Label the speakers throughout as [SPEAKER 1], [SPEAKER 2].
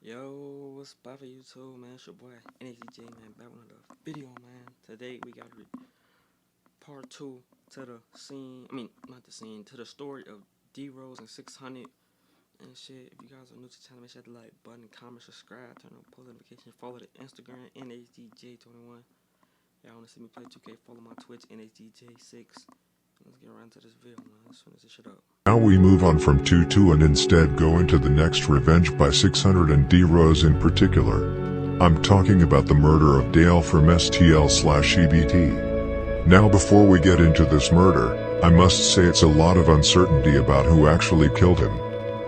[SPEAKER 1] Yo, what's poppin' YouTube, man? It's your boy NACJ, man, back with another video, man. Today we got part 2 to the scene, not the scene, to the story of D.rose and 600 and shit. If you guys are new to the channel, make sure to like button, comment, subscribe, turn on post notifications, follow the Instagram, NACJ21. Y'all wanna see me play 2K, follow my Twitch, NACJ6. Let's get right into this video, man. Let's finish this shit up.
[SPEAKER 2] Now we move on from 2-2 and instead go into the next revenge by 600 and D.rose in particular. I'm talking about the murder of Dale from STL/EBT. Now before we get into this murder, I must say it's a lot of uncertainty about who actually killed him.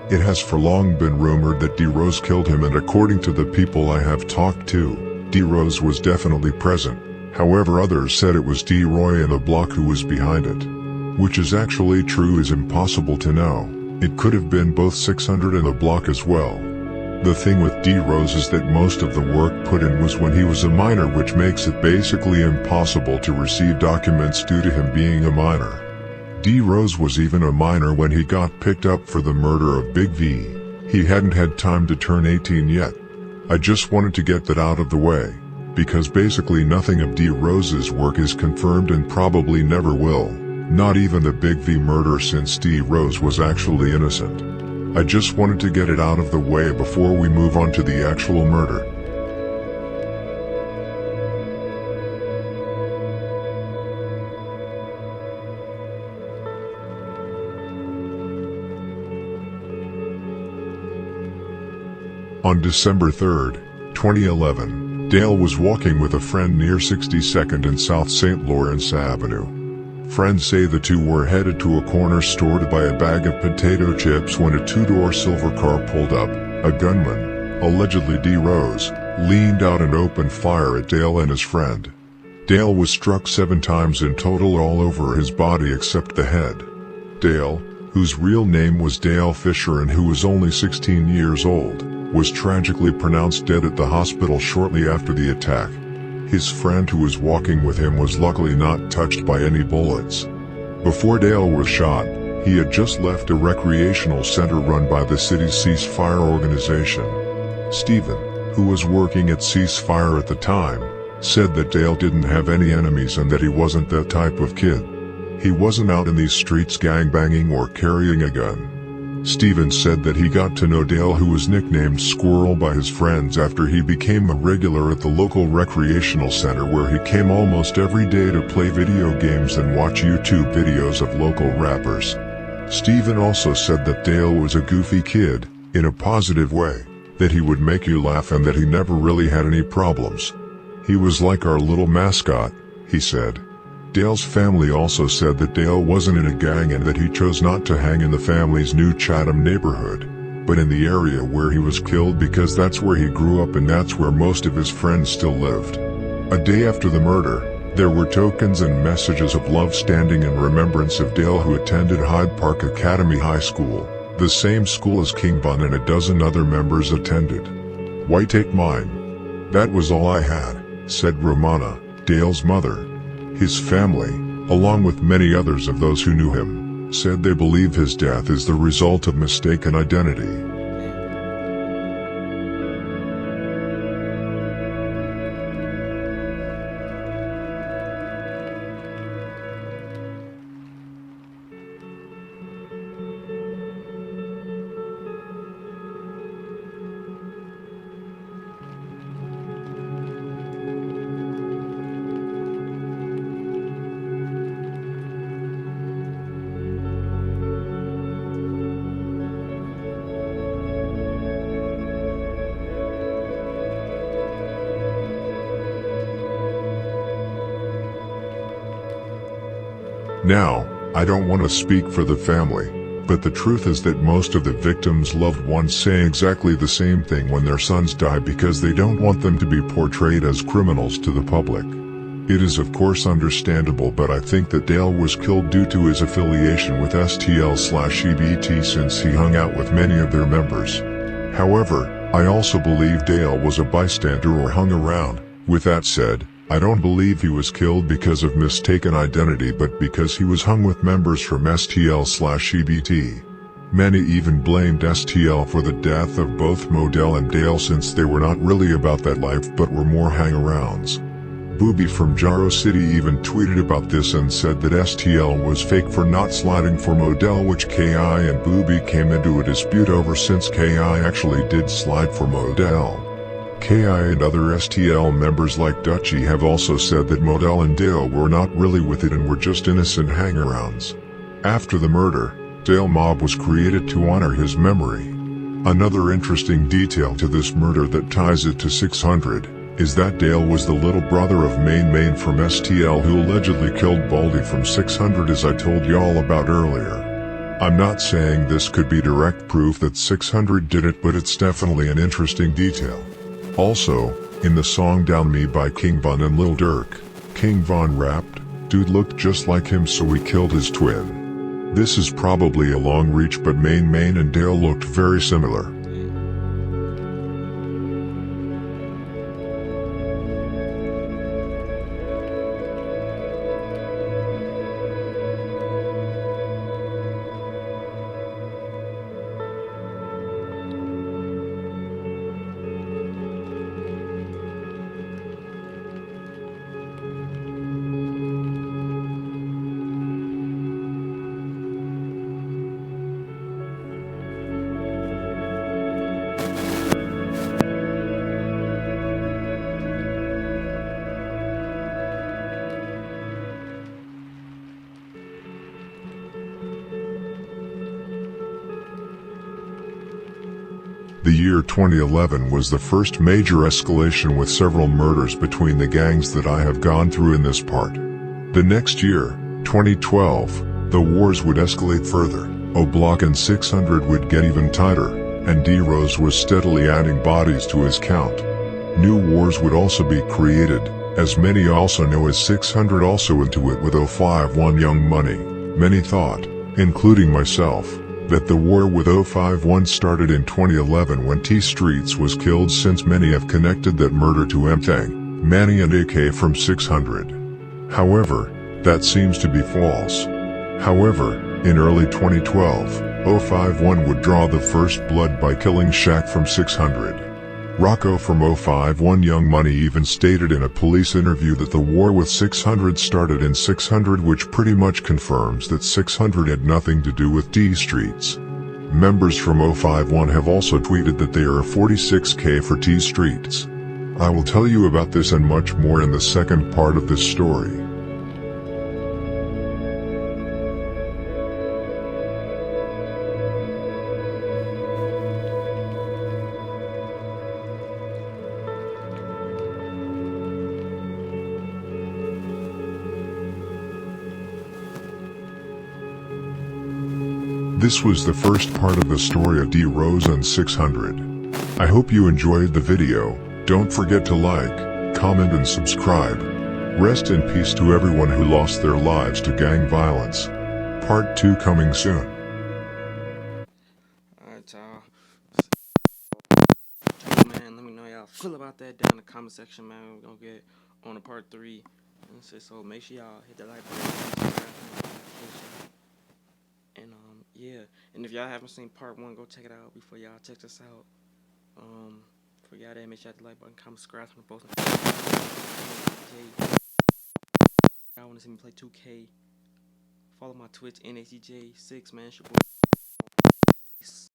[SPEAKER 2] It has for long been rumored that D.rose killed him, and according to the people I have talked to, D.rose was definitely present. However, others said it was D-Roy in the block who was behind it. Which is actually true is impossible to know. It could have been both 600 and the block as well. The thing with D.rose is that most of the work put in was when he was a minor, which makes it basically impossible to receive documents due to him being a minor. D.rose was even a minor when he got picked up for the murder of Big V. He hadn't had time to turn 18 yet. I just wanted to get that out of the way, because basically nothing of D.rose's work is confirmed and probably never will. Not even the Big V murder, since D.rose was actually innocent. I just wanted to get it out of the way before we move on to the actual murder. On December 3, 2011, Dale was walking with a friend near 62nd and South St. Lawrence Avenue. Friends say the two were headed to a corner store to buy a bag of potato chips when a two-door silver car pulled up. A gunman, allegedly D.rose, leaned out and opened fire at Dale and his friend. Dale was struck 7 times in total, all over his body except the head. Dale, whose real name was Dale Fisher and who was only 16 years old, was tragically pronounced dead at the hospital shortly after the attack. His friend who was walking with him was luckily not touched by any bullets. Before Dale was shot, he had just left a recreational center run by the city's ceasefire organization. Stephen, who was working at ceasefire at the time, said that Dale didn't have any enemies and that he wasn't that type of kid. He wasn't out in these streets gangbanging or carrying a gun. Stephen said that he got to know Dale, who was nicknamed Squirrel by his friends, after he became a regular at the local recreational center, where he came almost every day to play video games and watch YouTube videos of local rappers. Stephen also said that Dale was a goofy kid, in a positive way, that he would make you laugh and that he never really had any problems. He was like our little mascot, he said. Dale's family also said that Dale wasn't in a gang and that he chose not to hang in the family's New Chatham neighborhood, but in the area where he was killed, because that's where he grew up and that's where most of his friends still lived. A day after the murder, there were tokens and messages of love standing in remembrance of Dale, who attended Hyde Park Academy High School, the same school as King Bun and a dozen other members attended. "Why take mine? That was all I had," said Romana, Dale's mother. His family, along with many others of those who knew him, said they believe his death is the result of mistaken identity. Now, I don't want to speak for the family, but the truth is that most of the victims' loved ones say exactly the same thing when their sons die, because they don't want them to be portrayed as criminals to the public. It is of course understandable, but I think that Dale was killed due to his affiliation with STL/EBT, since he hung out with many of their members. However, I also believe Dale was a bystander or hung around. With that said, I don't believe he was killed because of mistaken identity, but because he was hung with members from STL/EBT. Many even blamed STL for the death of both Modell and Dale, since they were not really about that life but were more hangarounds. Booby from Jaro City even tweeted about this and said that STL was fake for not sliding for Modell, which KI and Booby came into a dispute over, since KI actually did slide for Modell. KI and other STL members like Dutchie have also said that Modell and Dale were not really with it and were just innocent hangarounds. After the murder, Dale Mob was created to honor his memory. Another interesting detail to this murder that ties it to 600 is that Dale was the little brother of Main from STL, who allegedly killed Baldy from 600, as I told y'all about earlier. I'm not saying this could be direct proof that 600 did it, but it's definitely an interesting detail. Also, in the song Down Me by King Von and Lil Durk, King Von rapped, "Dude looked just like him, so we killed his twin." This is probably a long reach, but Main and Dale looked very similar. The year 2011 was the first major escalation, with several murders between the gangs that I have gone through in this part. The next year, 2012, the wars would escalate further. O-Block and 600 would get even tighter, and D.Rose was steadily adding bodies to his count. New wars would also be created, as many also know as 600 also into it with 051 Young Money. Many thought, including myself, that the war with 051 started in 2011 when T Streets was killed, since many have connected that murder to M-Tang, Manny and AK from 600. However, that seems to be false. However, in early 2012, 051 would draw the first blood by killing Shaq from 600. Rocco from 051 Young Money even stated in a police interview that the war with 600 started in 600, which pretty much confirms that 600 had nothing to do with D Streets. Members from 051 have also tweeted that they are 46k for T Streets. I will tell you about this and much more in the second part of this story. This was the first part of the story of D.Rose and 600. I hope you enjoyed the video. Don't forget to like, comment and subscribe. Rest in peace to everyone who lost their lives to gang violence. Part 2 coming soon.
[SPEAKER 1] Alright, y'all. Man, let me know how y'all feel about that down in the comment section, man. We're gonna get on to part 3. So make sure y'all hit the like button. And yeah, and if y'all haven't seen part 1, go check it out before y'all check this out. For y'all that, make sure you hit the like button, comment, subscribe on both. Y'all wanna see me play 2K? Follow my Twitch, NACJ6, man. It's your boy.